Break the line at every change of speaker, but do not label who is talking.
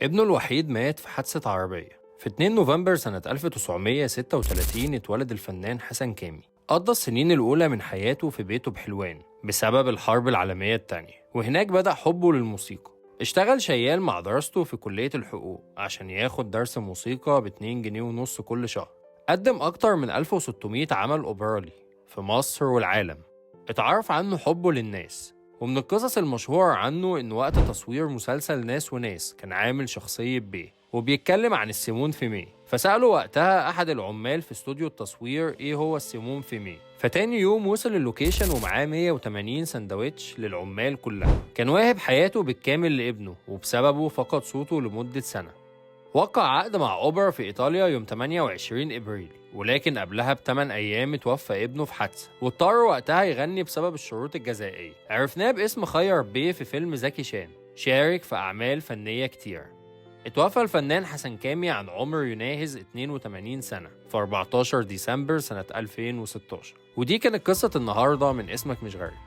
ابنه الوحيد مات في حادثة عربية. في 2 نوفمبر سنة 1936 اتولد الفنان حسن كامي. قضى السنين الأولى من حياته في بيته بحلوان بسبب الحرب العالمية التانية، وهناك بدأ حبه للموسيقى. اشتغل شيال مع دراسته في كلية الحقوق عشان ياخد درس موسيقى ب2 جنيه ونص كل شهر. قدم أكتر من 1600 عمل أوبرالي في مصر والعالم. اتعرف عنه حبه للناس، ومن القصص المشهورة عنه إن وقت تصوير مسلسل ناس وناس كان عامل شخصية بيه وبيتكلم عن السيمون في مي، فسأله وقتها أحد العمال في استوديو التصوير إيه هو السيمون في مي. فتاني يوم وصل اللوكيشن ومعاه 180 سندوتش للعمال كلها. كان واهب حياته بالكامل لابنه، وبسببه فقد صوته لمدة سنة. وقع عقد مع أوبرا في إيطاليا يوم 28 إبريل، ولكن قبلها ب8 أيام اتوفى ابنه في حادثة، واضطر وقتها يغني بسبب الشروط الجزائية. عرفناه باسم خير بيه في فيلم زكي شان، شارك في أعمال فنية كتير. اتوفى الفنان حسن كامي عن عمر يناهز 82 سنة في 14 ديسمبر سنة 2016. ودي كانت قصة النهاردة من اسمك مش غالي.